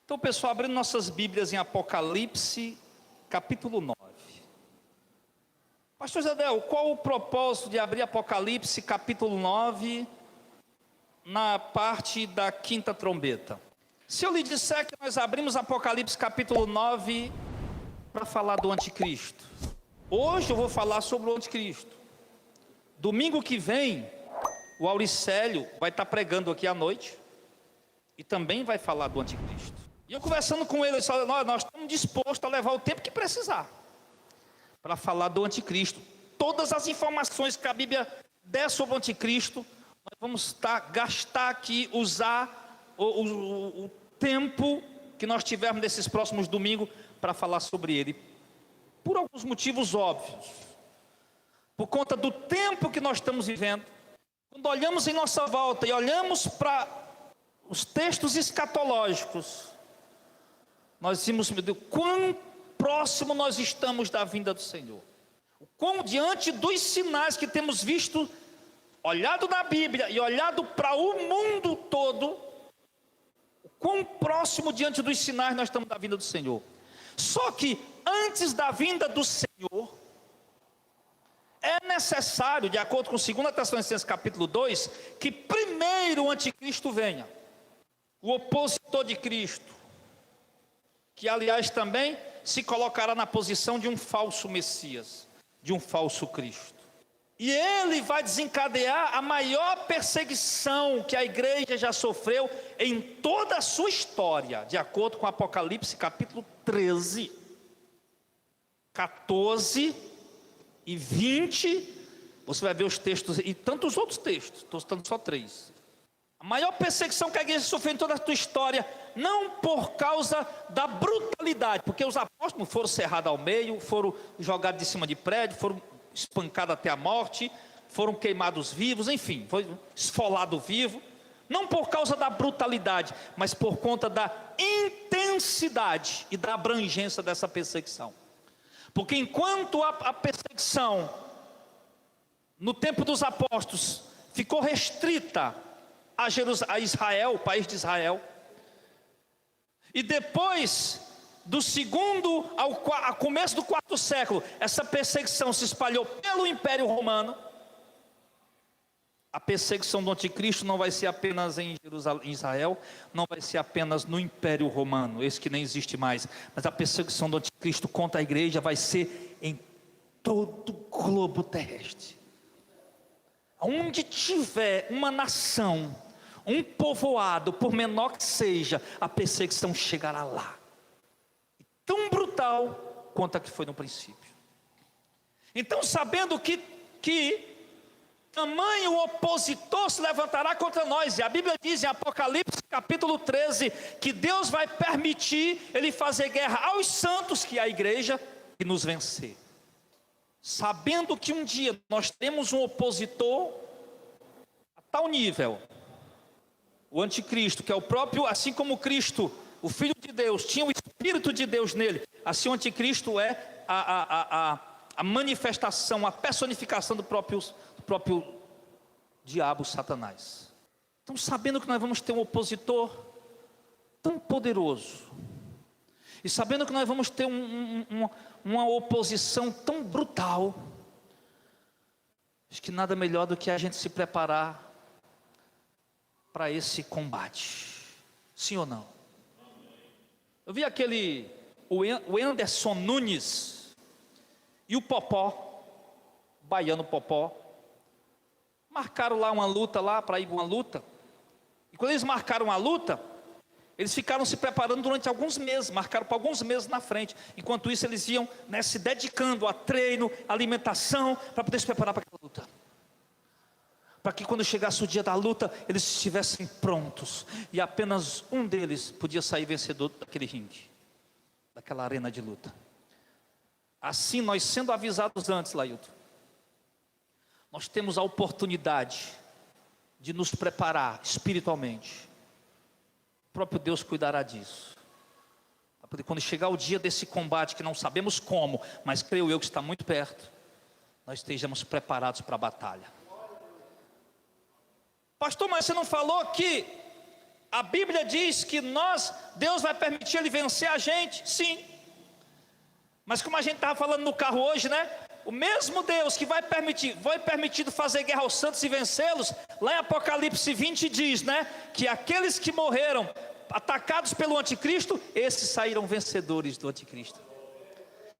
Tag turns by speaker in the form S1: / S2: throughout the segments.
S1: Então, pessoal, abrindo nossas Bíblias em Apocalipse, capítulo 9. Pastor Jadel, qual o propósito de abrir Apocalipse, capítulo 9, na parte da quinta trombeta? Se eu lhe disser que nós abrimos Apocalipse, capítulo 9, para falar do anticristo. Hoje eu vou falar sobre o anticristo. Domingo que vem, o Auricélio vai estar pregando aqui à noite, e também vai falar do anticristo. E eu conversando com ele, ele disse: nós estamos dispostos a levar o tempo que precisar para falar do anticristo. Todas as informações que a Bíblia der sobre o anticristo, nós vamos gastar aqui, usar o tempo que nós tivermos nesses próximos domingos para falar sobre ele. Por alguns motivos óbvios. Por conta do tempo que nós estamos vivendo. Quando olhamos em nossa volta e olhamos para os textos escatológicos, nós dizemos: meu Deus, quão próximo nós estamos da vinda do Senhor. O quão diante dos sinais que temos visto, olhado na Bíblia e olhado para o mundo todo, o quão próximo diante dos sinais nós estamos da vinda do Senhor. Só que antes da vinda do Senhor, é necessário, de acordo com 2 Tessalonicenses capítulo 2, que primeiro o anticristo venha, o opositor de Cristo, que aliás também se colocará na posição de um falso Messias, de um falso Cristo. E ele vai desencadear a maior perseguição que a igreja já sofreu em toda a sua história, de acordo com Apocalipse capítulo 13, 14 e 20, você vai ver os textos, e tantos outros textos, estou citando só 3. A maior perseguição que a igreja sofreu em toda a sua história, não por causa da brutalidade, porque os apóstolos foram cerrados ao meio, foram jogados de cima de prédio, foram espancados até a morte, foram queimados vivos, enfim, foi esfolado vivo. Não por causa da brutalidade, mas por conta da intensidade e da abrangência dessa perseguição. Porque enquanto a perseguição no tempo dos apóstolos ficou restrita a Israel, o país de Israel, e depois do segundo ao começo do quarto século, essa perseguição se espalhou pelo Império Romano. A perseguição do anticristo não vai ser apenas em Jerusalém, em Israel, não vai ser apenas no Império Romano, esse que nem existe mais, mas a perseguição do anticristo contra a igreja vai ser em todo o globo terrestre. Onde tiver uma nação, um povoado, por menor que seja, a perseguição chegará lá. Tão brutal quanto a que foi no princípio. Então, sabendo que tamanho opositor se levantará contra nós, e a Bíblia diz em Apocalipse capítulo 13, que Deus vai permitir ele fazer guerra aos santos, que é a igreja, e nos vencer. Sabendo que um dia nós temos um opositor a tal nível, o anticristo, que é o próprio, assim como Cristo, o Filho de Deus, tinha o Espírito de Deus nele, assim o anticristo é a manifestação, a personificação do próprio diabo, Satanás. Então, sabendo que nós vamos ter um opositor tão poderoso, e sabendo que nós vamos ter uma oposição tão brutal, acho que nada melhor do que a gente se preparar para esse combate. Sim ou não? Eu vi o Anderson Nunes e o Popó, baiano Popó, marcaram lá uma luta lá, para ir uma luta. E quando eles marcaram a luta, eles ficaram se preparando durante alguns meses, marcaram para alguns meses na frente. Enquanto isso eles iam, se dedicando a treino, alimentação, para poder se preparar para aquela luta. Para que quando chegasse o dia da luta, eles estivessem prontos. E apenas um deles podia sair vencedor daquele ringue, daquela arena de luta. Assim, nós sendo avisados antes, Lailton, nós temos a oportunidade de nos preparar espiritualmente. O próprio Deus cuidará disso. Para poder, quando chegar o dia desse combate, que não sabemos como, mas creio eu que está muito perto, nós estejamos preparados para a batalha. Pastor, mas você não falou que A Bíblia diz que Deus vai permitir ele vencer a gente, sim. Mas como a gente estava falando no carro hoje, né? O mesmo Deus que foi permitido fazer guerra aos santos e vencê-los, lá em Apocalipse 20 diz, né? Que aqueles que morreram atacados pelo anticristo, esses saíram vencedores do anticristo.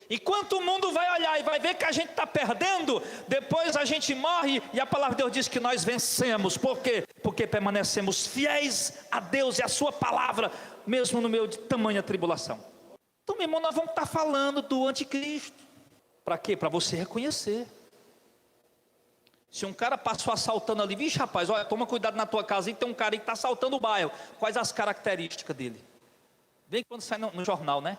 S1: Enquanto o mundo vai olhar e vai ver que a gente está perdendo, depois a gente morre e a palavra de Deus diz que nós vencemos. Por quê? Porque permanecemos fiéis a Deus e a sua palavra, mesmo no meio de tamanha tribulação. Então, meu irmão, nós vamos estar falando do anticristo. Para quê? Para você reconhecer. Se um cara passou assaltando ali, vixe rapaz, olha, toma cuidado na tua casa, e tem um cara aí que está assaltando o bairro. Quais as características dele? Vem quando sai no jornal, né?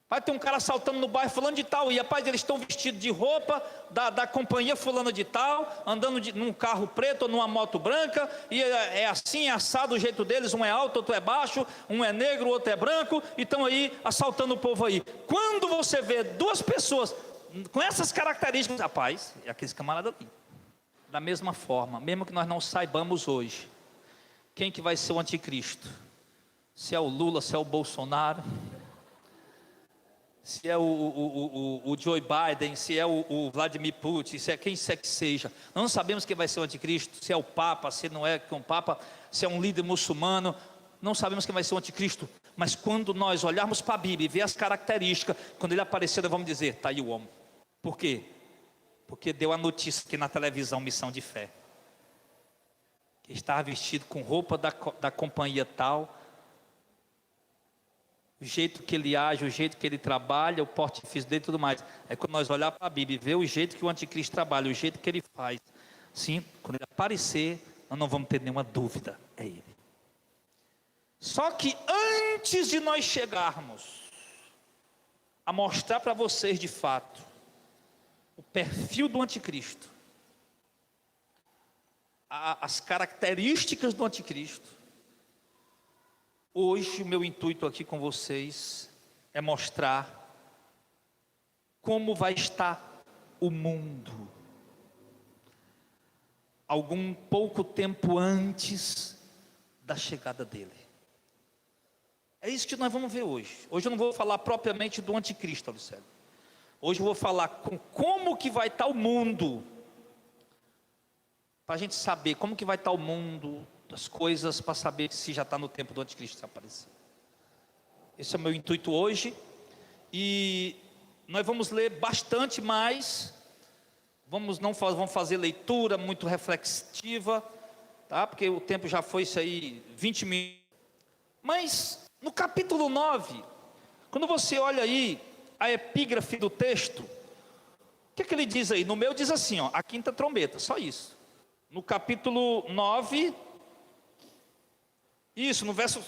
S1: Vai ter um cara assaltando no bairro fulano de tal, e rapaz, eles estão vestidos de roupa da companhia fulano de tal, andando num carro preto ou numa moto branca, e é assim, é assado o jeito deles, um é alto, outro é baixo, um é negro, outro é branco, e estão aí assaltando o povo aí. Quando você vê duas pessoas com essas características, rapaz, é aqueles camaradas ali. Da mesma forma, mesmo que nós não saibamos hoje, quem que vai ser o anticristo? Se é o Lula, se é o Bolsonaro, se é o Joe Biden, se é o Vladimir Putin, se é quem que seja, nós não sabemos quem vai ser o anticristo, se é o Papa, se não é um Papa, se é um líder muçulmano, não sabemos quem vai ser o anticristo, mas quando nós olharmos para a Bíblia e ver as características, quando ele aparecer, nós vamos dizer, está aí o homem. Por quê? Porque deu a notícia aqui na televisão, Missão de Fé, que estava vestido com roupa da companhia tal, o jeito que ele age, o jeito que ele trabalha, o porte físico dele e tudo mais. É quando nós olhar para a Bíblia e ver o jeito que o anticristo trabalha, o jeito que ele faz, sim, quando ele aparecer, nós não vamos ter nenhuma dúvida, é ele. Só que antes de nós chegarmos a mostrar para vocês de fato o perfil do anticristo, as características do anticristo, hoje o meu intuito aqui com vocês é mostrar como vai estar o mundo algum pouco tempo antes da chegada dele. É isso que nós vamos ver hoje. Hoje eu não vou falar propriamente do anticristo, Alicélio. Hoje eu vou falar com como que vai estar o mundo, para a gente saber como que vai estar o mundo, as coisas, para saber se já está no tempo do anticristo aparecer. Esse é o meu intuito hoje. E nós vamos ler bastante mais. Vamos fazer leitura muito reflexiva, tá? Porque o tempo já foi isso aí, 20 minutos. Mas no capítulo 9, quando você olha aí a epígrafe do texto, o que ele diz aí? No meu diz assim, ó, a quinta trombeta, só isso. No capítulo 9, isso, no verso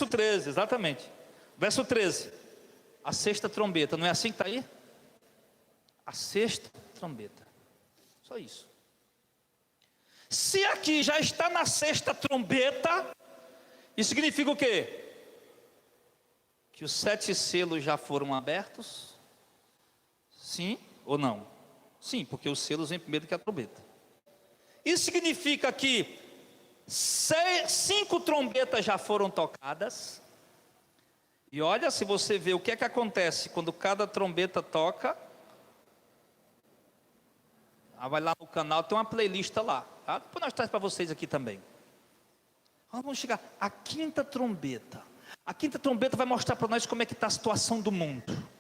S1: 13, exatamente. Verso 13, a sexta trombeta, não é assim que está aí? A sexta trombeta, só isso. Se aqui já está na sexta trombeta, isso significa o quê? Que os 7 selos já foram abertos? Sim ou não? Sim, porque os selos vêm primeiro que a trombeta. Isso significa que 5 trombetas já foram tocadas. E olha, se você vê o que é que acontece quando cada trombeta toca, vai lá no canal, tem uma playlist lá, tá? Depois nós trazemos para vocês aqui também. Vamos chegar à quinta trombeta. A quinta trombeta vai mostrar para nós como é que está a situação do mundo.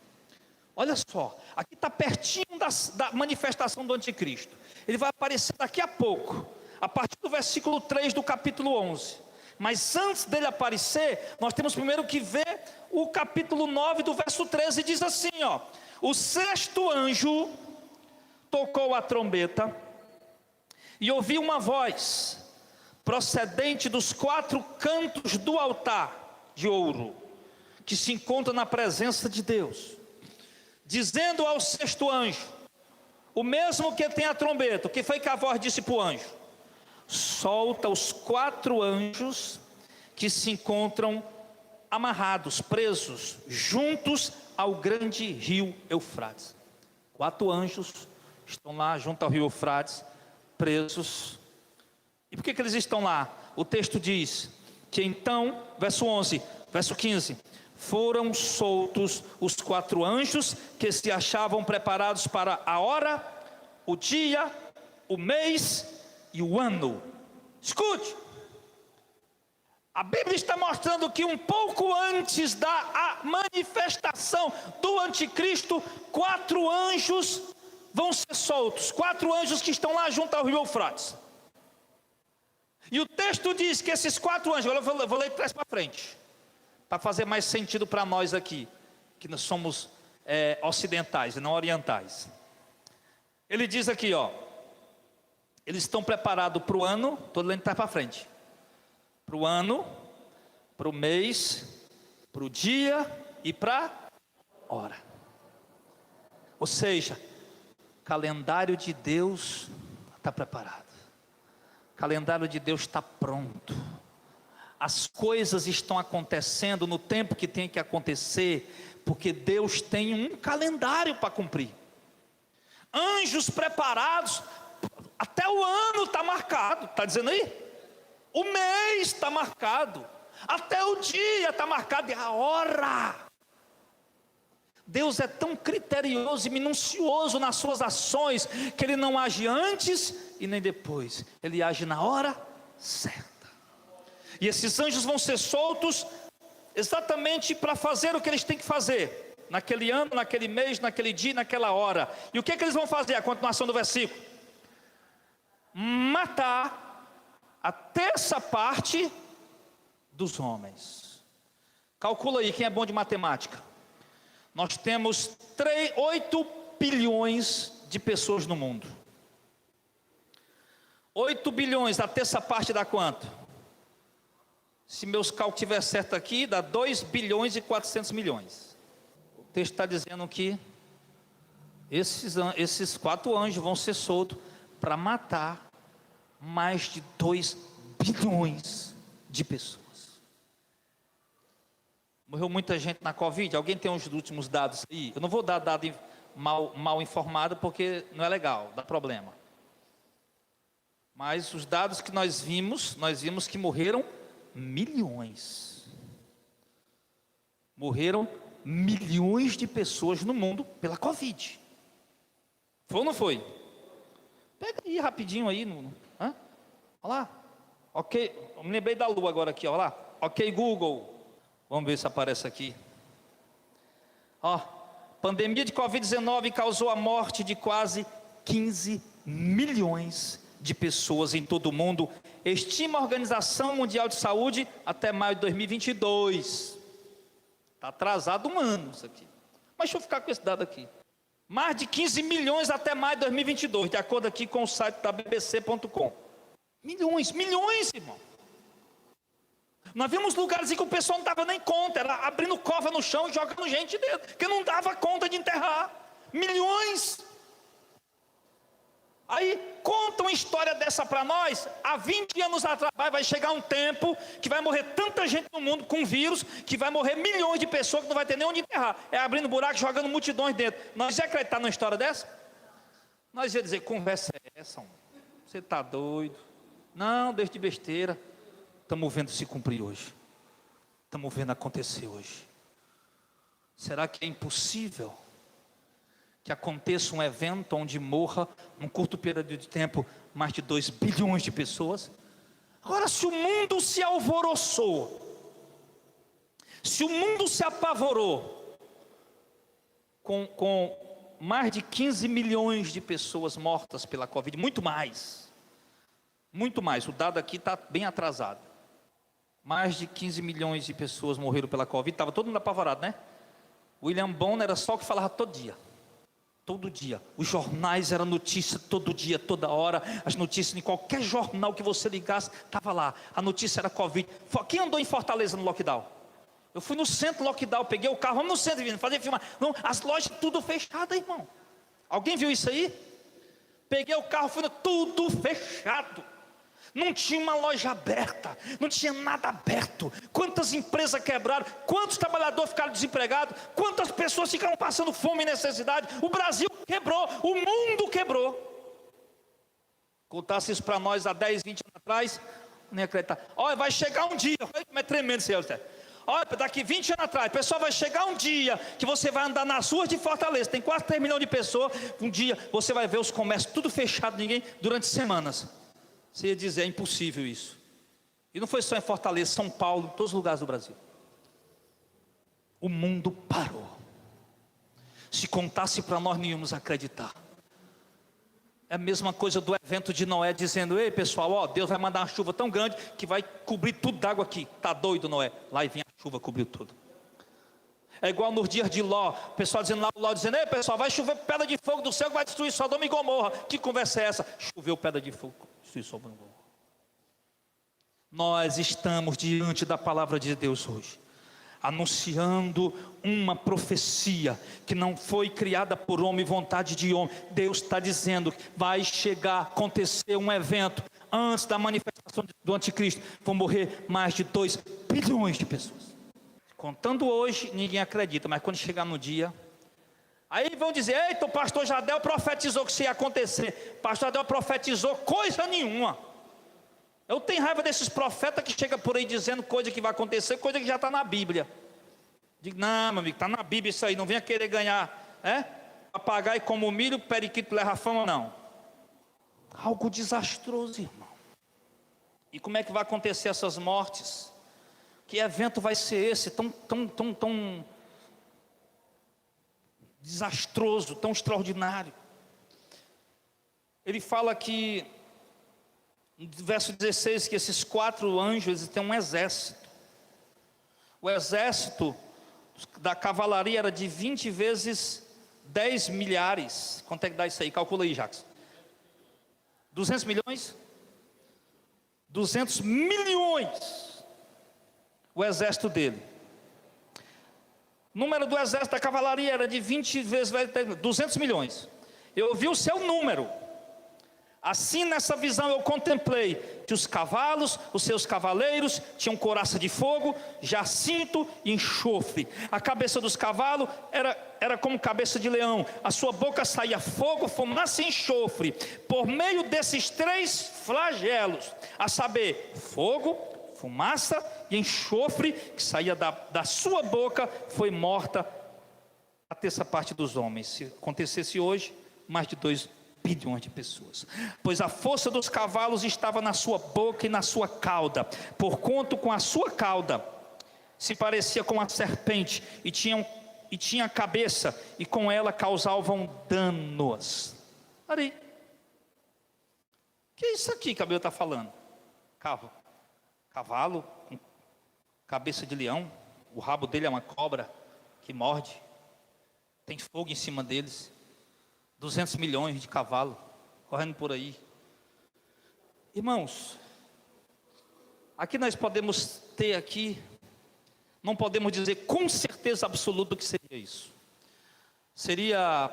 S1: Olha só, aqui está pertinho da manifestação do anticristo. Ele vai aparecer daqui a pouco, a partir do versículo 3 do capítulo 11. Mas antes dele aparecer, nós temos primeiro que ver o capítulo 9 do verso 13. Diz assim, ó: o 6º anjo tocou a trombeta, e ouvi uma voz procedente dos 4 cantos do altar de ouro, que se encontra na presença de Deus, dizendo ao 6º anjo, o mesmo que tem a trombeta. O que foi que a voz disse para o anjo? Solta os 4 anjos que se encontram amarrados, presos, juntos ao grande rio Eufrates. 4 anjos estão lá junto ao rio Eufrates, presos. E por que eles estão lá? o texto diz que então, verso 11, verso 15, foram soltos os 4 anjos que se achavam preparados para a hora, o dia, o mês e o ano. Escute, a Bíblia está mostrando que um pouco antes da manifestação do anticristo, 4 anjos vão ser soltos, 4 anjos que estão lá junto ao rio Eufrates. E o texto diz que esses 4 anjos, agora eu vou ler de trás para frente, para fazer mais sentido para nós aqui, que nós somos ocidentais e não orientais. Ele diz aqui, ó, eles estão preparados para o ano, estou lendo de trás para frente, para o ano, para o mês, para o dia e para a hora. Ou seja, o calendário de Deus está preparado, o calendário de Deus está pronto, as coisas estão acontecendo no tempo que tem que acontecer, porque Deus tem um calendário para cumprir. Anjos preparados, até o ano está marcado, está dizendo aí? O mês está marcado, até o dia está marcado, e a hora. Deus é tão criterioso e minucioso nas suas ações, que Ele não age antes e nem depois, Ele age na hora certa. E esses anjos vão ser soltos exatamente para fazer o que eles têm que fazer, naquele ano, naquele mês, naquele dia, naquela hora. E o que eles vão fazer? A continuação do versículo: matar a terça parte dos homens. Calcula aí, quem é bom de matemática. Nós temos 8 bilhões de pessoas no mundo. 8 bilhões, a terça parte dá quanto? Se meus cálculos estiverem certos aqui, dá 2 bilhões e 400 milhões. O texto está dizendo que esses 4 anjos vão ser soltos para matar mais de 2 bilhões de pessoas. Morreu muita gente na Covid. Alguém tem os últimos dados aí? Eu não vou dar dado mal informado, porque não é legal, dá problema. Mas os dados que nós vimos que morreram milhões. Morreram milhões de pessoas no mundo pela Covid. Foi ou não foi? Pega aí rapidinho aí. Olha lá. Ok, eu me lembrei da lua agora aqui, olha lá. Ok, Google. Vamos ver se aparece aqui. Pandemia de Covid-19 causou a morte de quase 15 milhões de pessoas em todo o mundo, estima a Organização Mundial de Saúde, até maio de 2022. Está atrasado um ano isso aqui. Mas deixa eu ficar com esse dado aqui. Mais de 15 milhões até maio de 2022, de acordo aqui com o site da bbc.com. Milhões, irmão. Nós vimos lugares em que o pessoal não dava nem conta, era abrindo cova no chão e jogando gente dentro, porque não dava conta de enterrar. Milhões. Aí conta uma história dessa para nós. Há 20 anos atrás vai chegar um tempo que vai morrer tanta gente no mundo com vírus, que vai morrer milhões de pessoas que não vai ter nem onde enterrar. É abrindo buraco, jogando multidões dentro. Nós ia acreditar numa história dessa? Nós ia dizer: conversa é essa, homem? Você está doido? Não, deixa de besteira. Estamos vendo se cumprir hoje. Estamos vendo acontecer hoje. Será que é impossível que aconteça um evento onde morra, num curto período de tempo, mais de 2 bilhões de pessoas? Agora, se o mundo se alvoroçou, se o mundo se apavorou, com mais de 15 milhões de pessoas mortas pela Covid, muito mais, o dado aqui está bem atrasado. Mais de 15 milhões de pessoas morreram pela Covid, estava todo mundo apavorado, né? William Bonner era só o que falava todo dia. Todo dia, os jornais eram notícia todo dia, toda hora. As notícias em qualquer jornal que você ligasse, estava lá, a notícia era Covid. Quem andou em Fortaleza no lockdown? Eu fui no centro lockdown, peguei o carro, vamos no centro, fazer filmar. Não, as lojas tudo fechadas, irmão. Alguém viu isso aí? Peguei o carro, fui no tudo fechado. Não tinha uma loja aberta, não tinha nada aberto. Quantas empresas quebraram, quantos trabalhadores ficaram desempregados, quantas pessoas ficaram passando fome e necessidade. O Brasil quebrou, o mundo quebrou. Contasse isso para nós há 10, 20 anos atrás, nem acreditar. Olha, vai chegar um dia, olha como é tremendo esse Deus. Olha, daqui 20 anos atrás, pessoal, vai chegar um dia que você vai andar nas ruas de Fortaleza, tem quase 3 milhões de pessoas, um dia você vai ver os comércios tudo fechado, ninguém, durante semanas. Você ia dizer, é impossível isso. E não foi só em Fortaleza, São Paulo, em todos os lugares do Brasil. O mundo parou. Se contasse para nós, não íamos acreditar. É a mesma coisa do evento de Noé, dizendo, ei pessoal, ó, Deus vai mandar uma chuva tão grande, que vai cobrir tudo d'água aqui. Está doido Noé? Lá e vinha a chuva, cobriu tudo. É igual nos dias de Ló, o pessoal dizendo lá, Ló dizendo, ei pessoal, vai chover pedra de fogo do céu, que vai destruir Sodoma e Gomorra. Que conversa é essa? Choveu pedra de fogo, destruiu Sodoma e Gomorra. Nós estamos diante da palavra de Deus hoje, anunciando uma profecia que não foi criada por homem, vontade de homem. Deus está dizendo que vai chegar, acontecer um evento antes da manifestação do anticristo. Vão morrer mais de 2 bilhões de pessoas. Contando hoje, ninguém acredita, mas quando chegar no dia, aí vão dizer, eita, o pastor Jadel profetizou que isso ia acontecer. O pastor Jadel profetizou coisa nenhuma. Eu tenho raiva desses profetas que chegam por aí dizendo coisa que vai acontecer, coisa que já está na Bíblia. Digo, não meu amigo, está na Bíblia isso aí, não venha querer ganhar, papagaio como milho, periquito leva a fama, não. Algo desastroso, irmão. E como é que vai acontecer essas mortes? Que evento vai ser esse, tão desastroso, tão extraordinário? Ele fala que no verso 16, que esses 4 anjos têm um exército. O exército da cavalaria era de 20 vezes 10 milhares. Quanto é que dá isso aí? Calcula aí, Jacques. 200 milhões? 200 milhões. O exército dele. O número do exército da cavalaria era de 20 vezes 200 milhões. Eu vi o seu número. Assim nessa visão eu contemplei que os cavalos, os seus cavaleiros tinham couraça de fogo, jacinto e enxofre. A cabeça dos cavalos era como cabeça de leão. A sua boca saía fogo, fumaça e enxofre. Por meio desses 3 flagelos, a saber, fogo, fumaça e enxofre, que saía da sua boca, foi morta a terça parte dos homens. Se acontecesse hoje, mais de 2 bilhões de pessoas, pois a força dos cavalos estava na sua boca e na sua cauda, porquanto com a sua cauda se parecia com a serpente, e tinha cabeça, e com ela causavam danos. Ali, que é isso aqui que a Bíblia está falando? Cavalo com cabeça de leão, o rabo dele é uma cobra que morde, tem fogo em cima deles. 200 milhões de cavalos correndo por aí. Irmãos, aqui nós podemos ter aqui, não podemos dizer com certeza absoluta o que seria isso. Seria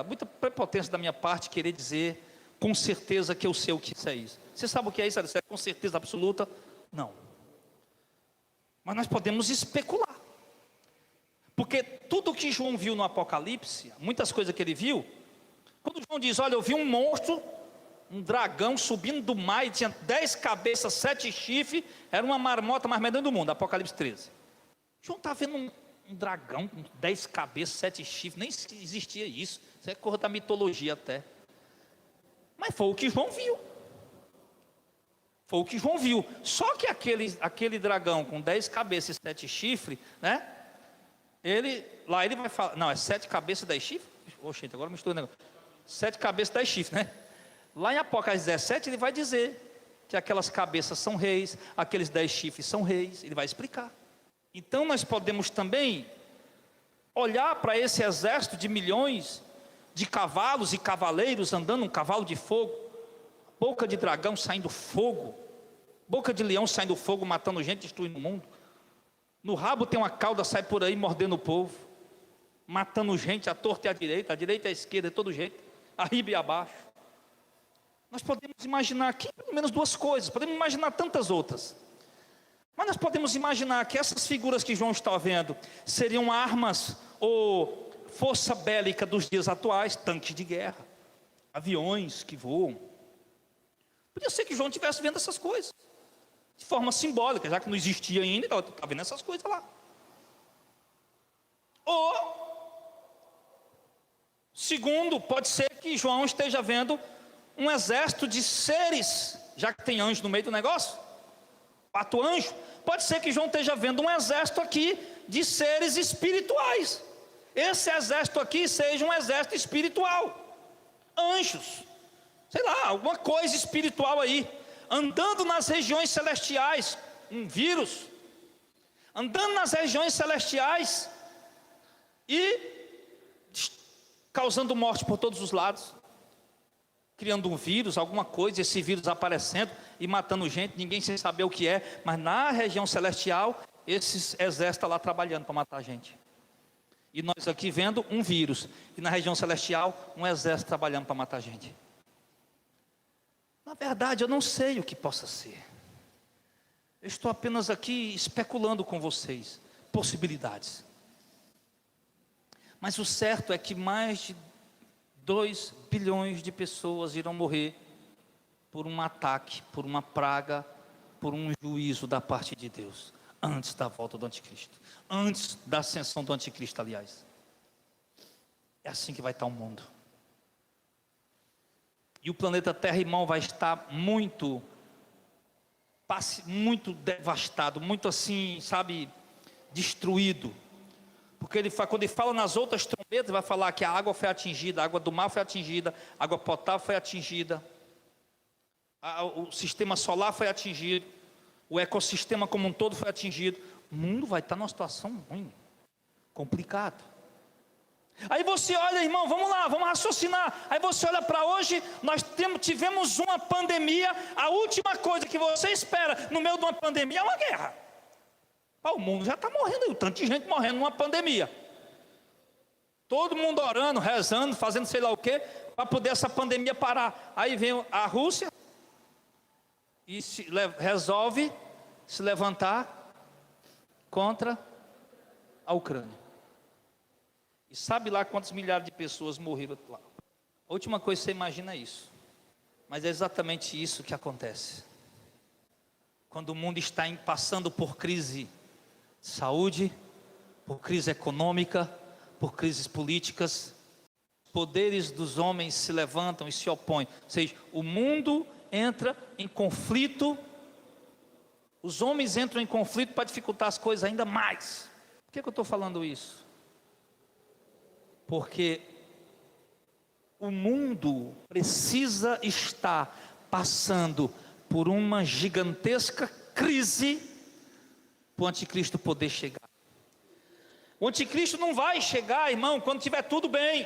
S1: muita prepotência da minha parte querer dizer com certeza que eu sei o que isso é isso. Você sabe o que é isso? É com certeza absoluta? Não. Mas nós podemos especular. Porque tudo que João viu no Apocalipse, muitas coisas que ele viu, quando João diz, olha, eu vi um monstro, um dragão subindo do mar, e tinha 10 cabeças, 7 chifres, era uma marmota mais medonha do mundo, Apocalipse 13. João está vendo um dragão com 10 cabeças, 7 chifres, nem existia isso, isso é coisa da mitologia até. Mas foi o que João viu. Foi o que João viu. Só que aquele dragão com 10 cabeças e 7 chifres, né? Ele vai falar, não, é 7 cabeças e 10 chifres? Oxe, agora mistura o negócio. 7 cabeças e 10 chifres, né? Lá em Apocalipse 17 ele vai dizer que aquelas cabeças são reis, aqueles 10 chifres são reis, ele vai explicar. Então nós podemos também olhar para esse exército de milhões de cavalos e cavaleiros andando um cavalo de fogo, boca de dragão saindo fogo, boca de leão saindo fogo, matando gente, destruindo o mundo. No rabo tem uma cauda, sai por aí mordendo o povo, matando gente à torta e à direita e à esquerda, de todo jeito, arriba e abaixo. Nós podemos imaginar aqui pelo menos 2 coisas, podemos imaginar tantas outras. Mas nós podemos imaginar que essas figuras que João está vendo seriam armas ou força bélica dos dias atuais, tanques de guerra, aviões que voam, Podia ser que João estivesse vendo essas coisas, de forma simbólica, já que não existia ainda, então está vendo essas coisas lá. Ou, segundo, pode ser que João esteja vendo um exército de seres, já que tem anjo no meio do negócio, 4 anjos, pode ser que João esteja vendo um exército aqui de seres espirituais. Esse exército aqui seja um exército espiritual, anjos, sei lá, alguma coisa espiritual aí, andando nas regiões celestiais, um vírus, andando nas regiões celestiais e causando morte por todos os lados, criando um vírus, alguma coisa, esse vírus aparecendo e matando gente, ninguém sem saber o que é, mas na região celestial, esse exército está lá trabalhando para matar a gente. E nós aqui vendo um vírus, e na região celestial, um exército trabalhando para matar a gente. Na verdade, eu não sei o que possa ser. Eu estou apenas aqui especulando com vocês possibilidades. Mas o certo é que mais de 2 bilhões de pessoas irão morrer por um ataque, por uma praga, por um juízo da parte de Deus, antes da volta do anticristo, antes da ascensão do anticristo, aliás. É assim que vai estar o mundo. E o planeta Terra, irmão, vai estar muito devastado, muito assim, sabe, destruído. Porque quando ele fala nas outras trombetas, ele vai falar que a água foi atingida, a água do mar foi atingida, a água potável foi atingida, o sistema solar foi atingido, o ecossistema como um todo foi atingido. O mundo vai estar numa situação ruim, complicado. Aí você olha, irmão, vamos lá, vamos raciocinar. Aí você olha para hoje, nós tivemos uma pandemia. A última coisa que você espera no meio de uma pandemia é uma guerra. O mundo já está morrendo aí, tanto de gente morrendo numa pandemia. Todo mundo orando, rezando, fazendo sei lá o que, para poder essa pandemia parar. Aí vem a Rússia e resolve se levantar contra a Ucrânia. E sabe lá quantos milhares de pessoas morreram lá? A última coisa que você imagina é isso. Mas é exatamente isso que acontece. Quando o mundo está passando por crise de saúde, por crise econômica, por crises políticas, os poderes dos homens se levantam e se opõem. Ou seja, o mundo entra em conflito, os homens entram em conflito para dificultar as coisas ainda mais. Por que eu estou falando isso? Porque o mundo precisa estar passando por uma gigantesca crise para o anticristo poder chegar. O anticristo não vai chegar, irmão, quando estiver tudo bem.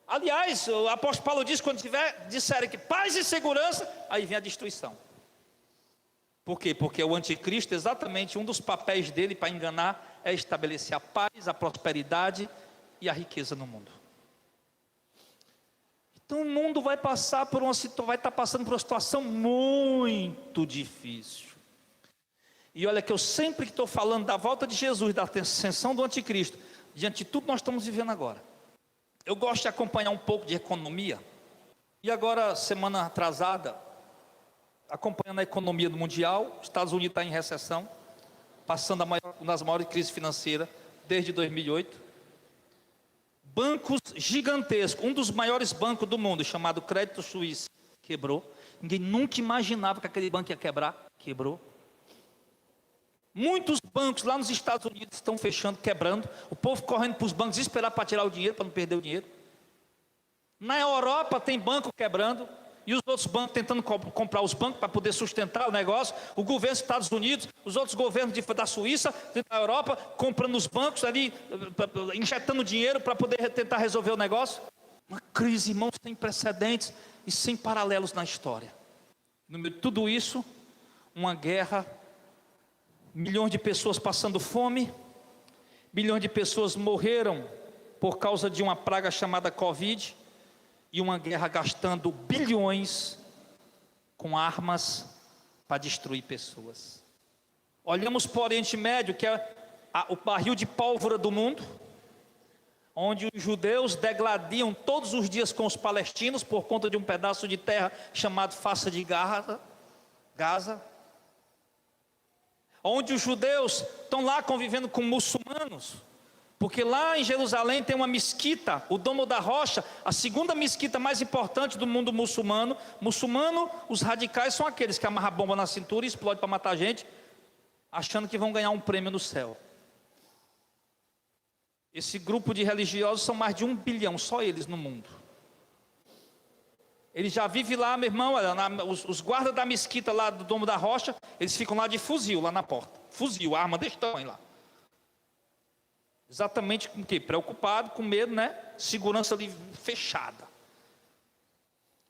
S1: Aliás, o apóstolo Paulo diz, quando disserem que paz e segurança, aí vem a destruição. Por quê? Porque o anticristo, exatamente um dos papéis dele para enganar, é estabelecer a paz, a prosperidade e a riqueza no mundo. Então o mundo vai estar passando por uma situação muito difícil. E olha que eu sempre que estou falando da volta de Jesus, da ascensão do anticristo, diante de tudo que nós estamos vivendo agora, eu gosto de acompanhar um pouco de economia. E agora, semana atrasada, acompanhando a economia do mundial, os Estados Unidos está em recessão, passando uma das maiores crises financeiras desde 2008. Bancos gigantescos, um dos maiores bancos do mundo, chamado Crédito Suíço, quebrou. Ninguém nunca imaginava que aquele banco ia quebrar, quebrou. Muitos bancos lá nos Estados Unidos estão fechando, quebrando. O povo correndo para os bancos, esperar para tirar o dinheiro, para não perder o dinheiro. Na Europa tem banco quebrando, e os outros bancos tentando comprar os bancos para poder sustentar o negócio. O governo dos Estados Unidos, os outros governos da Suíça, da Europa, comprando os bancos ali, injetando dinheiro para poder tentar resolver o negócio. Uma crise, irmãos, sem precedentes e sem paralelos na história. No meio de tudo isso, uma guerra, milhões de pessoas passando fome, milhões de pessoas morreram por causa de uma praga chamada Covid, e uma guerra gastando bilhões com armas para destruir pessoas. Olhamos para o Oriente Médio, que é o barril de pólvora do mundo, onde os judeus degladiam todos os dias com os palestinos por conta de um pedaço de terra chamado Faixa de Gaza, onde os judeus estão lá convivendo com muçulmanos, porque lá em Jerusalém tem uma mesquita, o Domo da Rocha, a segunda mesquita mais importante do mundo muçulmano. Os radicais são aqueles que amarram a bomba na cintura e explodem para matar gente, achando que vão ganhar um prêmio no céu. Esse grupo de religiosos são mais de 1 bilhão, só eles no mundo. Eles já vivem lá, meu irmão, os guardas da mesquita lá do Domo da Rocha, eles ficam lá de fuzil, lá na porta. Fuzil, arma desse tamanho lá. Exatamente com o quê? Preocupado, com medo, né? Segurança ali fechada.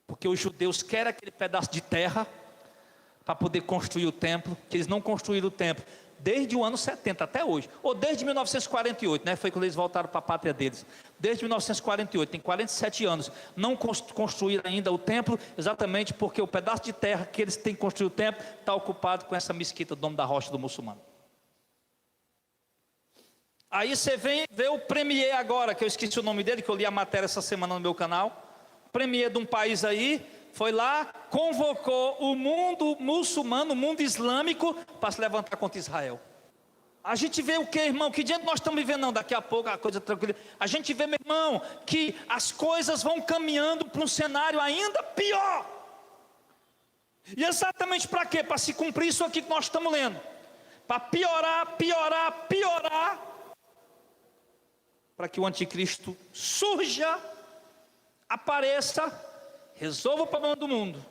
S1: Porque os judeus querem aquele pedaço de terra para poder construir o templo, que eles não construíram o templo desde o ano 70 até hoje, ou desde 1948, né? Foi quando eles voltaram para a pátria deles. Desde 1948, tem 47 anos, não construíram ainda o templo, exatamente porque o pedaço de terra que eles têm que construir o templo está ocupado com essa mesquita do Domo da Rocha do muçulmano. Aí você vem ver o premier agora, que eu esqueci o nome dele, que eu li a matéria essa semana no meu canal. O premier de um país aí, foi lá, convocou o mundo muçulmano, o mundo islâmico, para se levantar contra Israel. A gente vê o que, irmão? Que diante nós estamos vivendo? Não, daqui a pouco a coisa tranquila. A gente vê, meu irmão, que as coisas vão caminhando para um cenário ainda pior. E exatamente para quê? Para se cumprir isso aqui que nós estamos lendo. Para piorar, para que o anticristo surja, apareça, resolva o problema do mundo,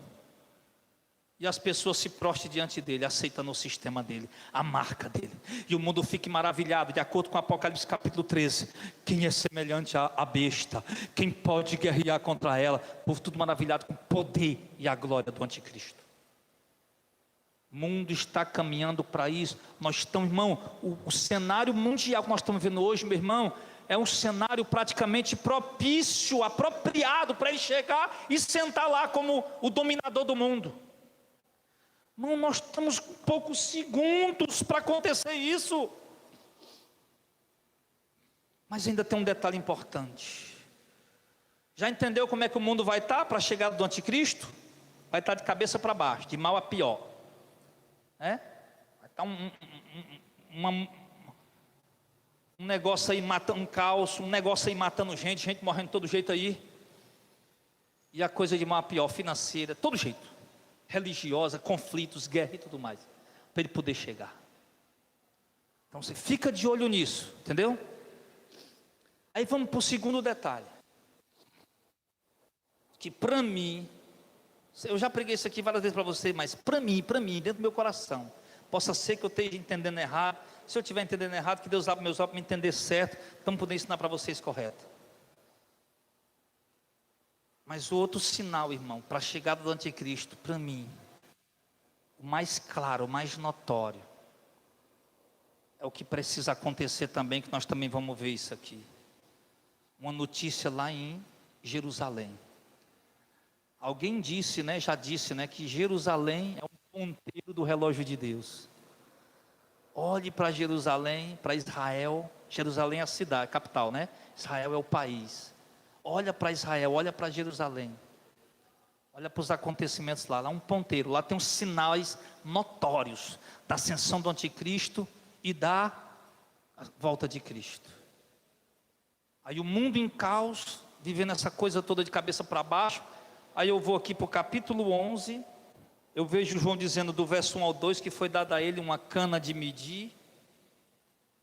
S1: e as pessoas se prostrem diante dele, aceitando o sistema dele, a marca dele, e o mundo fique maravilhado, de acordo com Apocalipse capítulo 13, quem é semelhante à besta, quem pode guerrear contra ela, o povo tudo maravilhado com o poder e a glória do anticristo. O mundo está caminhando para isso. Nós estamos, irmão, o cenário mundial que nós estamos vendo hoje, meu irmão, é um cenário praticamente propício, apropriado para ele chegar e sentar lá como o dominador do mundo. Irmão, nós estamos poucos segundos para acontecer isso. Mas ainda tem um detalhe importante. Já entendeu como é que o mundo vai estar para a chegada do anticristo? Vai estar de cabeça para baixo, de mal a pior. Vai estar um negócio aí matando, um caos, um negócio aí matando gente morrendo de todo jeito aí. E a coisa de mal a pior, financeira, todo jeito. Religiosa, conflitos, guerra e tudo mais. Para ele poder chegar. Então você fica de olho nisso, entendeu? Aí vamos para o segundo detalhe. Que para mim, eu já preguei isso aqui várias vezes para você, mas para mim, dentro do meu coração, possa ser que eu esteja entendendo errado. Se eu estiver entendendo errado, que Deus abra meus olhos para me entender certo, então poder ensinar para vocês correto. Mas o outro sinal, irmão, para a chegada do anticristo, para mim, o mais claro, o mais notório, é o que precisa acontecer também, que nós também vamos ver isso aqui. Uma notícia lá em Jerusalém. Alguém disse, já disse, que Jerusalém é um ponteiro do relógio de Deus. Olhe para Jerusalém, para Israel. Jerusalém é a cidade, a capital, Israel é o país. Olha para Israel, olha para Jerusalém. Olha para os acontecimentos lá. Lá é um ponteiro, lá tem uns sinais notórios da ascensão do anticristo e da volta de Cristo. Aí o mundo em caos, vivendo essa coisa toda de cabeça para baixo. Aí eu vou aqui para o capítulo 11, eu vejo João dizendo do verso 1 ao 2, que foi dada a ele uma cana de medir,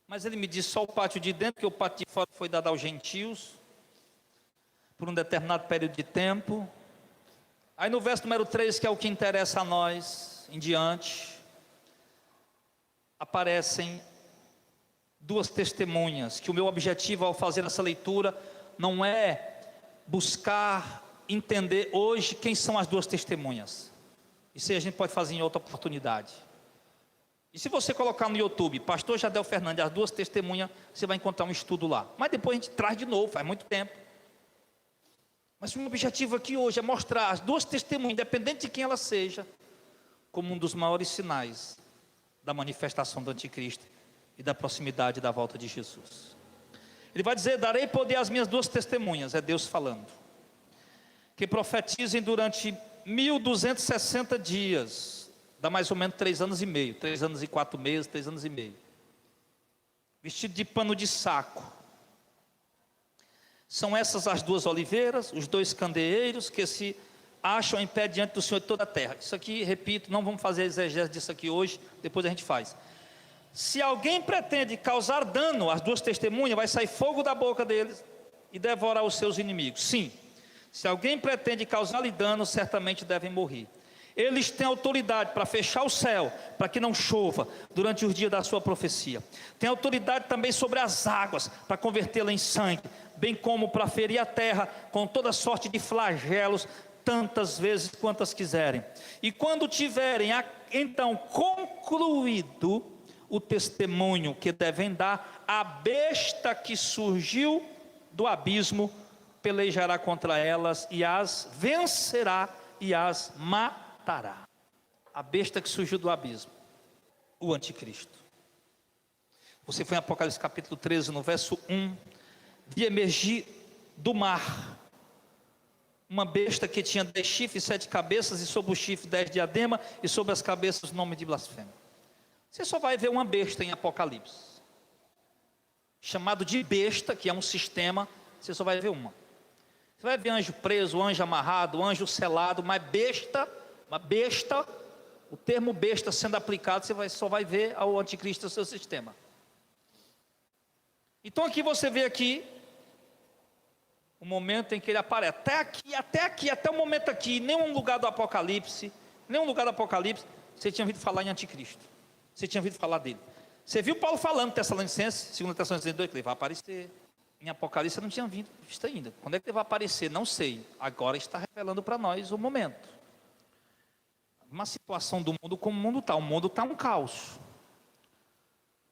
S1: mas ele mediu só o pátio de dentro, porque o pátio de fora foi dado aos gentios, por um determinado período de tempo. Aí no verso número 3, que é o que interessa a nós, em diante, aparecem duas testemunhas, que o meu objetivo ao fazer essa leitura, não é buscar entender hoje quem são as duas testemunhas. Isso aí a gente pode fazer em outra oportunidade. E se você colocar no YouTube, Pastor Jadel Fernandes, as duas testemunhas, você vai encontrar um estudo lá. Mas depois a gente traz de novo, faz muito tempo. Mas o meu objetivo aqui hoje é mostrar as duas testemunhas, independente de quem ela seja, como um dos maiores sinais da manifestação do anticristo e da proximidade da volta de Jesus. Ele vai dizer: darei poder às minhas duas testemunhas, é Deus falando, que profetizem durante 1260 dias, dá mais ou menos 3 anos e meio, 3 anos e 4 meses, 3 anos e meio, vestido de pano de saco. São essas as duas oliveiras, os dois candeeiros que se acham em pé diante do Senhor de toda a terra. Isso aqui, repito, não vamos fazer exegese disso aqui hoje, depois a gente faz. Se alguém pretende causar dano às duas testemunhas, vai sair fogo da boca deles e devorar os seus inimigos. Sim, se alguém pretende causar-lhe dano, certamente devem morrer. Eles têm autoridade para fechar o céu, para que não chova durante os dias da sua profecia. Tem autoridade também sobre as águas, para convertê-la em sangue, bem como para ferir a terra com toda sorte de flagelos, tantas vezes quantas quiserem. E quando tiverem então concluído o testemunho que devem dar, a besta que surgiu do abismo pelejará contra elas e as vencerá e as matará. A besta que surgiu do abismo, o anticristo. Você foi em Apocalipse capítulo 13, no verso 1, vi emergir do mar uma besta que tinha 10 chifres e 7 cabeças, e sobre o chifre 10 diademas, e sobre as cabeças o nome de blasfêmia. Você só vai ver uma besta em Apocalipse, chamado de besta, que é um sistema. Você só vai ver uma. Você vai ver anjo preso, anjo amarrado, anjo selado, mas besta, uma besta, o termo besta sendo aplicado, você só vai ver ao anticristo, o seu sistema. Então aqui você vê aqui o momento em que ele aparece. Até o momento aqui, nenhum lugar do Apocalipse, você tinha ouvido falar em anticristo. Você tinha ouvido falar dele. Você viu Paulo falando em Tessalonicenses, 2 Tessalonicenses 2, que ele vai aparecer. Em Apocalipse não tinha visto ainda. Quando é que ele vai aparecer? Não sei. Agora está revelando para nós o momento. Uma situação do mundo como o mundo está. O mundo está um caos.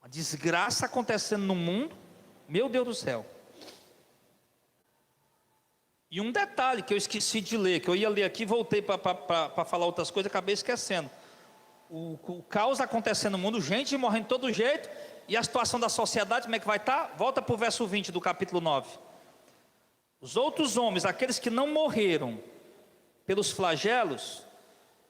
S1: Uma desgraça acontecendo no mundo. Meu Deus do céu. E um detalhe que eu esqueci de ler, que eu ia ler aqui, voltei para falar outras coisas, acabei esquecendo. O caos acontecendo no mundo, gente morrendo de todo jeito, e a situação da sociedade, como é que vai estar? Volta para o verso 20 do capítulo 9. Os outros homens, aqueles que não morreram pelos flagelos,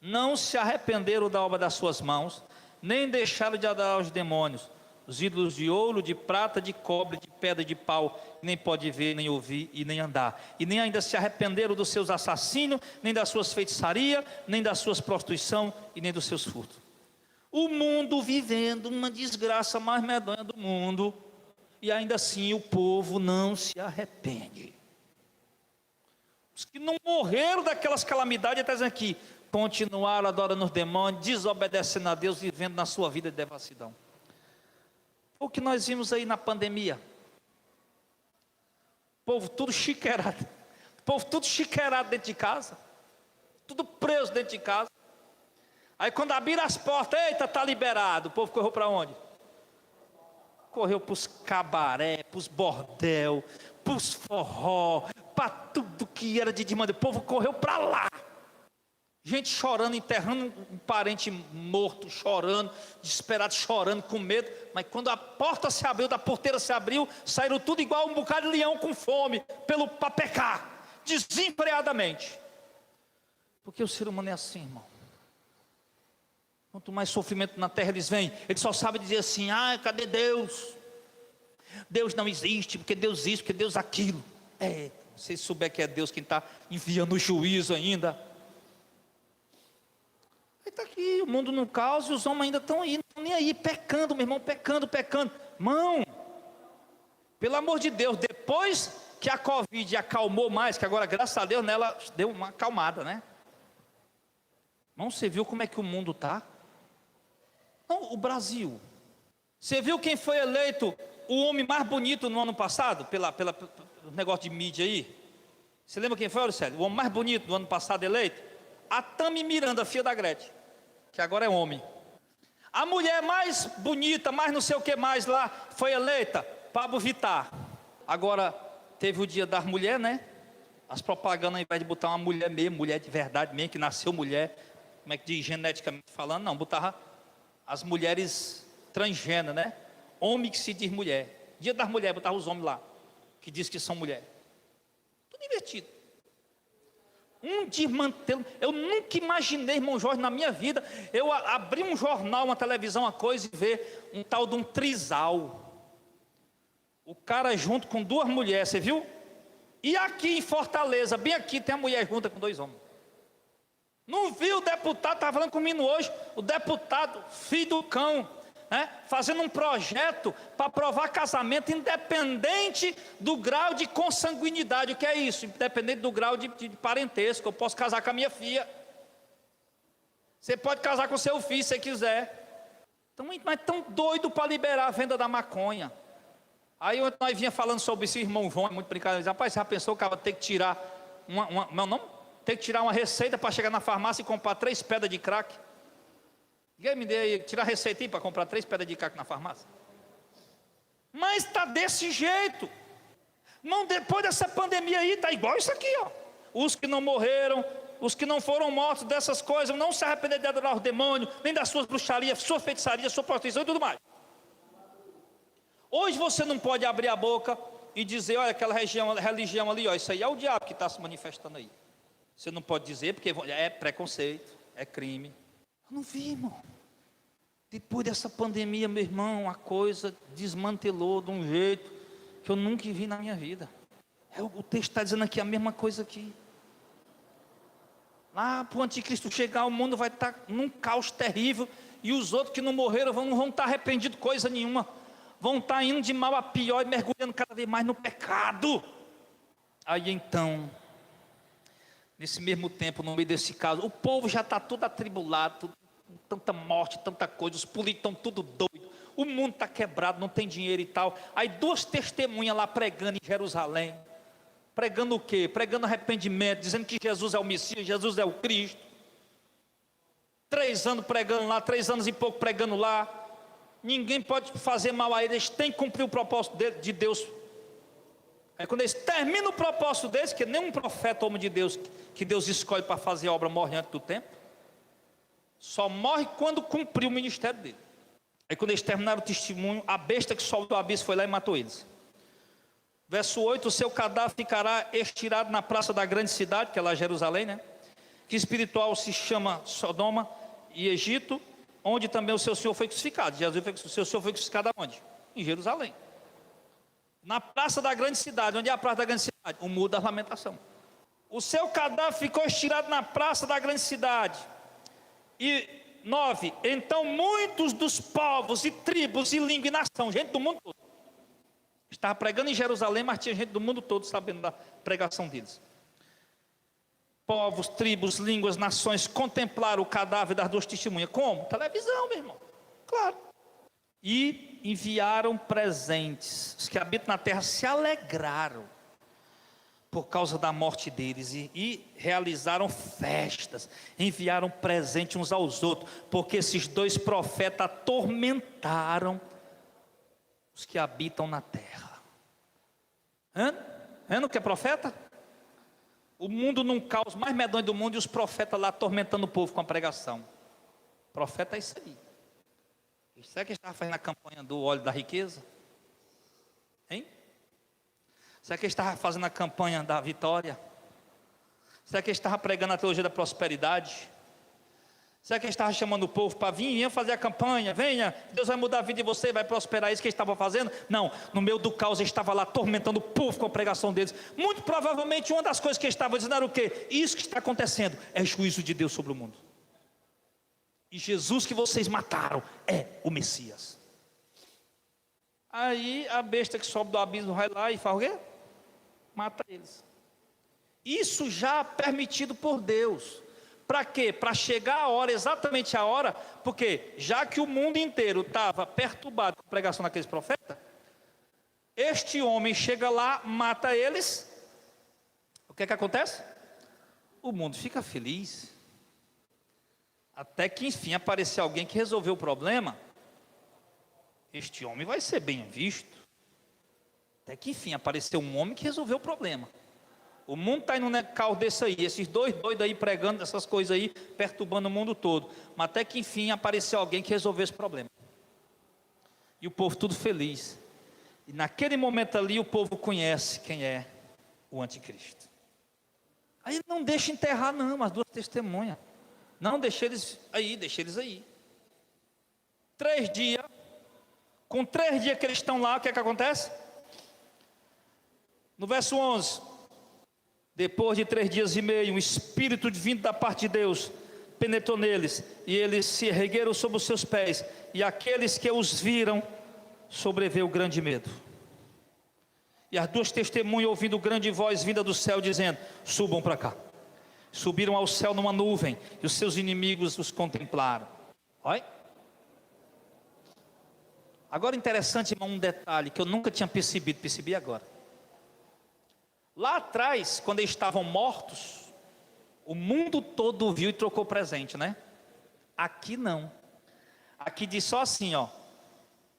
S1: não se arrependeram da obra das suas mãos, nem deixaram de adorar aos demônios, os ídolos de ouro, de prata, de cobre, de pedra, de pau, nem pode ver, nem ouvir e nem andar, e nem ainda se arrependeram dos seus assassínios, nem das suas feitiçarias, nem das suas prostituição e nem dos seus furtos. O mundo vivendo uma desgraça mais medonha do mundo, e ainda assim o povo não se arrepende. Os que não morreram daquelas calamidades, está dizendo aqui, continuaram adorando os demônios, desobedecendo a Deus, vivendo na sua vida de devassidão. O que nós vimos aí na pandemia, povo tudo chiqueirado, dentro de casa, tudo preso dentro de casa. Aí quando abriram as portas, eita, está liberado, o povo correu para onde? Correu para os cabaré, para os bordel, para os forró, para tudo que era de demanda, o povo correu para lá. Gente chorando, enterrando um parente morto, chorando, desesperado, chorando, com medo. Mas quando a porta se abriu, da porteira se abriu, saíram tudo igual um bocado de leão com fome, para pecar, desenfreadamente. Porque o ser humano é assim, irmão. Quanto mais sofrimento na terra eles vêm, eles só sabem dizer assim, cadê Deus? Deus não existe, porque Deus isso, porque Deus aquilo. Se vocês souber que é Deus quem está enviando o juízo ainda. Aí está aqui, o mundo no caos, e os homens ainda estão aí, não estão nem aí, pecando, meu irmão, pecando. Irmão, pelo amor de Deus, depois que a Covid acalmou mais, que agora, graças a Deus, nela deu uma acalmada, né? Irmão, você viu como é que o mundo está? Não, o Brasil. Você viu quem foi eleito o homem mais bonito no ano passado, pelo negócio de mídia aí? Você lembra quem foi, Auricélio? O homem mais bonito do ano passado eleito? A Tami Miranda, filha da Gretchen, que agora é homem. A mulher mais bonita, mais não sei o que mais lá, foi eleita, Pablo Vittar. Agora, teve o dia das mulheres, né? As propagandas, ao invés de botar uma mulher mesmo, mulher de verdade mesmo, que nasceu mulher, como é que diz, geneticamente falando, não, botava as mulheres transgêneras, né? Homem que se diz mulher. Dia das mulheres, botava os homens lá. que diz que são mulheres. Tudo invertido. Um desmantelo. Eu nunca imaginei, irmão Jorge, na minha vida, eu abrir um jornal, uma televisão, uma coisa e ver um tal de um trisal. O cara junto com duas mulheres, você viu? E aqui em Fortaleza, bem aqui, tem a mulher junta com dois homens. Não viu o deputado, estava falando comigo hoje, o deputado, filho do cão, né, fazendo um projeto para aprovar casamento independente do grau de consanguinidade. O que é isso? Independente do grau de parentesco. Eu posso casar com a minha filha. Você pode casar com seu filho se você quiser. Então, mas tão doido para liberar a venda da maconha. Aí nós vinha falando sobre isso, irmão João, é muito brincadeira. Rapaz, você já pensou que ela ter que tirar ter que tirar uma receita para chegar na farmácia e comprar 3 pedras de crack? Ninguém me dê aí, tirar a receita para comprar 3 pedras de crack na farmácia? Mas está desse jeito. Não, depois dessa pandemia aí, está igual isso aqui, ó. Os que não morreram, os que não foram mortos dessas coisas, não se arrependeram de adorar os demônios, nem das suas bruxarias, sua feitiçaria, sua prostituição e tudo mais. Hoje você não pode abrir a boca e dizer, olha, aquela religião ali, ó, isso aí é o diabo que está se manifestando aí. Você não pode dizer, porque é preconceito, é crime. Eu não vi, irmão. Depois dessa pandemia, meu irmão, a coisa desmantelou de um jeito que eu nunca vi na minha vida. O texto está dizendo aqui a mesma coisa aqui. Lá para o anticristo chegar, o mundo vai estar num caos terrível, e os outros que não morreram não vão estar arrependidos de coisa nenhuma. Vão estar indo de mal a pior e mergulhando cada vez mais no pecado. Aí então, nesse mesmo tempo, no meio desse caso, o povo já está todo atribulado, tanta morte, tanta coisa, os políticos estão tudo doidos, o mundo está quebrado, não tem dinheiro e tal. Aí 2 testemunhas lá pregando em Jerusalém. Pregando o quê? Pregando arrependimento, dizendo que Jesus é o Messias, Jesus é o Cristo. 3 anos pregando lá, 3 anos e pouco pregando lá. Ninguém pode fazer mal a eles têm que cumprir o propósito de Deus. Aí quando eles terminam o propósito deles, que nenhum profeta, homem de Deus, que Deus escolhe para fazer a obra, morre antes do tempo. Só morre quando cumpriu o ministério dele. Aí quando eles terminaram o testemunho, a besta que sobe do abismo foi lá e matou eles. Verso 8, o seu cadáver ficará estirado na praça da grande cidade, que é lá Jerusalém, né? Que espiritual se chama Sodoma e Egito, onde também o seu Senhor foi crucificado. O seu Senhor foi crucificado aonde? Em Jerusalém. Na praça da grande cidade. Onde é a praça da grande cidade? O muro da lamentação. O seu cadáver ficou estirado na praça da grande cidade. E 9, então muitos dos povos e tribos e língua e nação, gente do mundo todo, estava pregando em Jerusalém, mas tinha gente do mundo todo sabendo da pregação deles. Povos, tribos, línguas, nações contemplaram o cadáver das 2 testemunhas. Como? Televisão, meu irmão. Claro. E enviaram presentes. Os que habitam na terra se alegraram por causa da morte deles e realizaram festas. Enviaram presente uns aos outros, porque esses 2 profetas atormentaram os que habitam na terra. Não que é profeta? O mundo num caos mais medonho do mundo, e os profetas lá atormentando o povo com a pregação. Profeta é isso aí. Será que estava fazendo a campanha do óleo da riqueza? Hein? Será que estava fazendo a campanha da vitória? Será que estava pregando a teologia da prosperidade? Será que ele estava chamando o povo para vir? Venha fazer a campanha, venha, Deus vai mudar a vida de você, vai prosperar. Isso que ele estava fazendo? Não, no meio do caos ele estava lá atormentando o povo com a pregação deles. Muito provavelmente uma das coisas que ele estava dizendo era o quê? Isso que está acontecendo é juízo de Deus sobre o mundo. E Jesus que vocês mataram é o Messias. Aí a besta que sobe do abismo vai lá e faz o quê? Mata eles. Isso já permitido por Deus. Para quê? Para chegar a hora, exatamente a hora, porque já que o mundo inteiro estava perturbado com a pregação daqueles profetas, este homem chega lá, mata eles, o que é que acontece? O mundo fica feliz, até que enfim aparecer alguém que resolveu o problema. Este homem vai ser bem visto, até que enfim apareceu um homem que resolveu o problema. O mundo está indo num caos desse aí, esses 2 doidos aí pregando essas coisas aí, perturbando o mundo todo. Mas até que enfim apareceu alguém que resolveu esse problema. E o povo tudo feliz. E naquele momento ali o povo conhece quem é o anticristo. Aí não deixa enterrar não, as duas testemunhas. Não, deixa eles aí. 3 dias, com 3 dias que eles estão lá, o que é que acontece? No verso 11, depois de 3 dias e meio, um espírito vindo da parte de Deus penetrou neles, e eles se ergueram sobre os seus pés, e aqueles que os viram, sobreveio grande medo. E as duas testemunhas, ouvindo grande voz vinda do céu, dizendo: subam para cá. Subiram ao céu numa nuvem, e os seus inimigos os contemplaram. Olha. Agora interessante, irmão, um detalhe que eu nunca tinha percebi agora. Lá atrás, quando eles estavam mortos, o mundo todo viu e trocou presente, né? Aqui não. Aqui diz só assim, ó.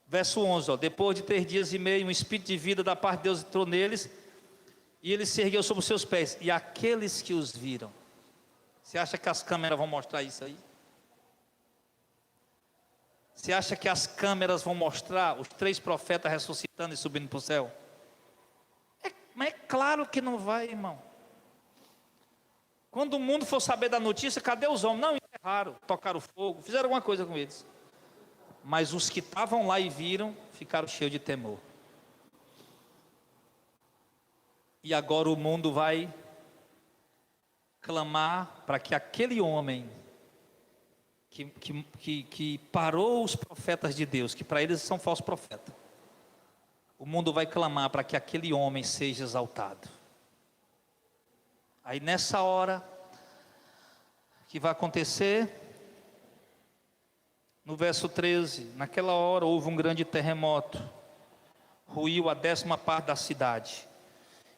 S1: Verso 11, ó. Depois de 3 dias e meio, um espírito de vida da parte de Deus entrou neles, e ele se ergueu sobre os seus pés. E aqueles que os viram. Você acha que as câmeras vão mostrar isso aí? Você acha que as câmeras vão mostrar os 3 profetas ressuscitando e subindo para o céu? Mas é claro que não vai, irmão. Quando o mundo for saber da notícia, cadê os homens? Não, enterraram, tocaram fogo, fizeram alguma coisa com eles. Mas os que estavam lá e viram, ficaram cheios de temor. E agora o mundo vai clamar para que aquele homem que parou os profetas de Deus, que para eles são falsos profetas, o mundo vai clamar para que aquele homem seja exaltado. Aí nessa hora, o que vai acontecer? No verso 13, naquela hora houve um grande terremoto, ruiu a 10ª parte da cidade,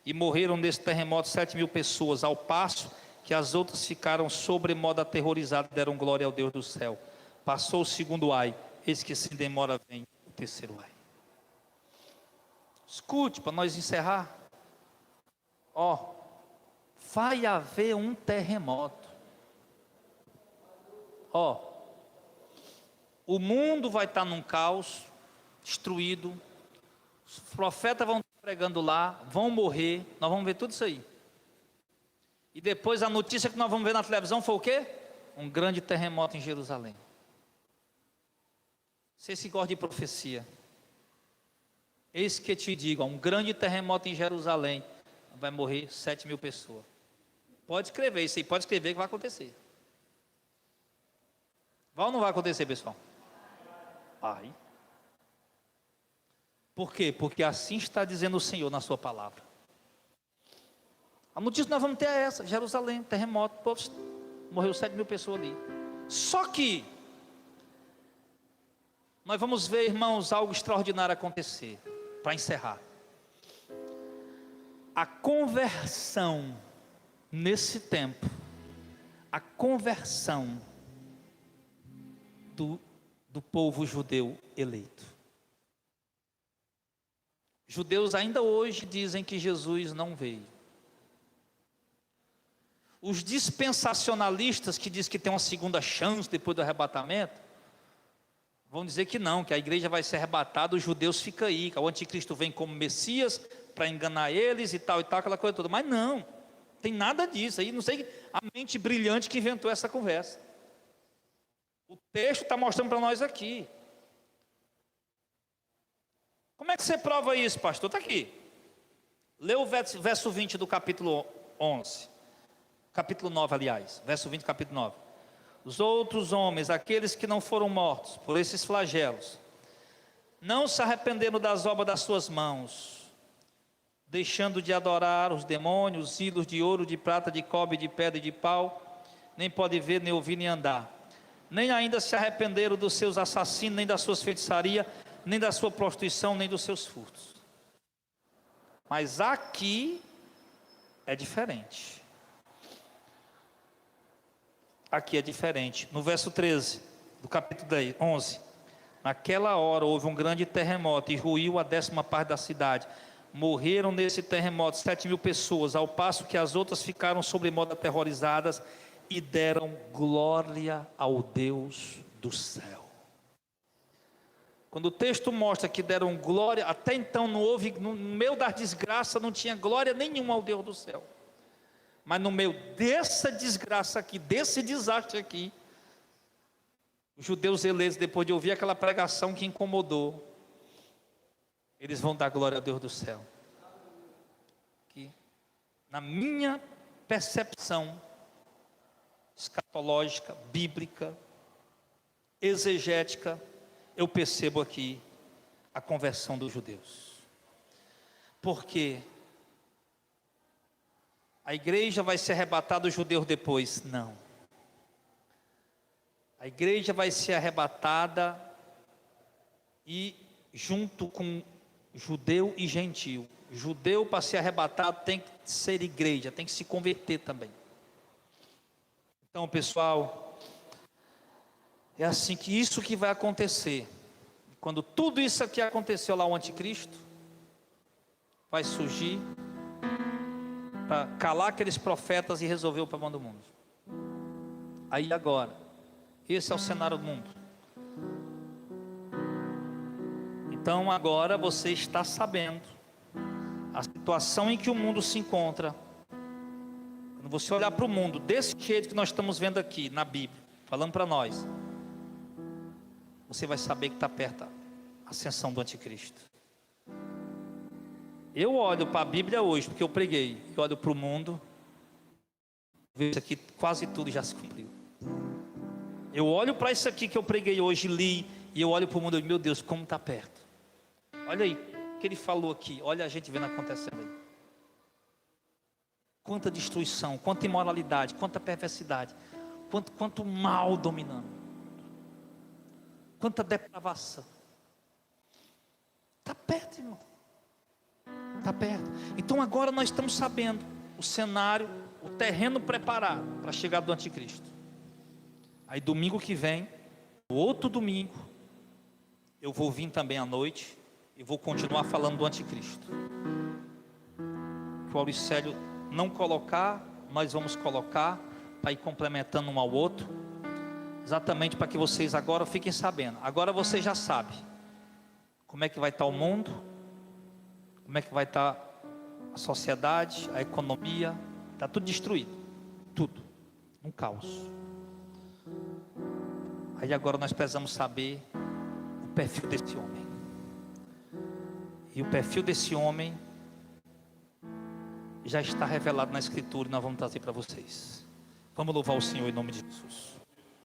S1: e morreram nesse terremoto 7.000 pessoas, ao passo que as outras ficaram sobremodo aterrorizadas, deram glória ao Deus do céu. Passou o 2º ai, eis que sem demora vem o 3º ai. Escute, para nós encerrar. Ó, vai haver um terremoto. Ó, o mundo vai estar num caos, destruído. Os profetas vão estar pregando lá, vão morrer. Nós vamos ver tudo isso aí. E depois a notícia que nós vamos ver na televisão foi o quê? Um grande terremoto em Jerusalém. Você se gosta de profecia? Eis que te digo, um grande terremoto em Jerusalém, vai morrer 7.000 pessoas. Pode escrever isso aí, pode escrever que vai acontecer. Vai ou não vai acontecer, pessoal? Vai. Por quê? Porque assim está dizendo o Senhor na sua palavra. A notícia que nós vamos ter é essa: Jerusalém, terremoto, morreu 7.000 pessoas ali. Só que nós vamos ver, irmãos, algo extraordinário acontecer. Para encerrar, a conversão nesse tempo, a conversão do povo judeu eleito. Judeus ainda hoje dizem que Jesus não veio. Os dispensacionalistas que dizem que tem uma segunda chance depois do arrebatamento, vão dizer que não, que a igreja vai ser arrebatada, os judeus ficam aí, que o anticristo vem como Messias para enganar eles e tal, aquela coisa toda. Mas não, tem nada disso aí, não sei a mente brilhante que inventou essa conversa. O texto está mostrando para nós aqui. Como é que você prova isso, pastor? Está aqui. Lê o verso 20 do capítulo 11. Capítulo 9, aliás. Verso 20 do capítulo 9. Os outros homens, aqueles que não foram mortos por esses flagelos, não se arrependeram das obras das suas mãos, deixando de adorar os demônios, os ídolos de ouro, de prata, de cobre, de pedra e de pau, nem pode ver, nem ouvir, nem andar. Nem ainda se arrependeram dos seus assassinos, nem das suas feitiçarias, nem da sua prostituição, nem dos seus furtos. Mas aqui é diferente. Aqui é diferente. No verso 13 do capítulo 11, naquela hora houve um grande terremoto e ruiu a 10ª parte da cidade. Morreram nesse terremoto 7.000 pessoas, ao passo que as outras ficaram sobremodo aterrorizadas e deram glória ao Deus do céu. Quando o texto mostra que deram glória, até então não houve, no meio da desgraça não tinha glória nenhuma ao Deus do céu. Mas no meio dessa desgraça aqui, desse desastre aqui, os judeus eleitos, depois de ouvir aquela pregação que incomodou, eles vão dar glória ao Deus do céu. Que, na minha percepção escatológica, bíblica, exegética, eu percebo aqui a conversão dos judeus. Porque a igreja vai ser arrebatada dos judeus depois? Não. A igreja vai ser arrebatada e junto com judeu e gentio. Judeu, para ser arrebatado, tem que ser igreja, tem que se converter também. Então, pessoal, é assim que isso que vai acontecer. Quando tudo isso aqui aconteceu lá, o anticristo vai surgir para calar aqueles profetas e resolver o problema do mundo. Aí agora, esse é o cenário do mundo. Então agora você está sabendo a situação em que o mundo se encontra. Quando você olhar para o mundo desse jeito que nós estamos vendo aqui na Bíblia, falando para nós, você vai saber que está perto a ascensão do anticristo. Eu olho para a Bíblia hoje, porque eu preguei, eu olho para o mundo, vejo isso aqui, quase tudo já se cumpriu. Eu olho para isso aqui que eu preguei hoje, li, e eu olho para o mundo e digo, meu Deus, como está perto. Olha aí, o que ele falou aqui, olha a gente vendo acontecendo aí. Quanta destruição, quanta imoralidade, quanta perversidade, quanto mal dominando, quanta depravação. Está perto, irmão. Está perto. Então agora nós estamos sabendo o cenário, o terreno preparado para a chegada do anticristo. Aí domingo que vem, o outro domingo, eu vou vir também à noite e vou continuar falando do anticristo. Que o Auricélio não colocar, nós vamos colocar para ir complementando um ao outro, exatamente para que vocês agora fiquem sabendo. Agora você já sabe como é que vai estar o mundo, como é que vai estar a sociedade, a economia, está tudo destruído, tudo, um caos. Aí agora nós precisamos saber o perfil desse homem. E o perfil desse homem já está revelado na Escritura e nós vamos trazer para vocês. Vamos louvar o Senhor em nome de Jesus.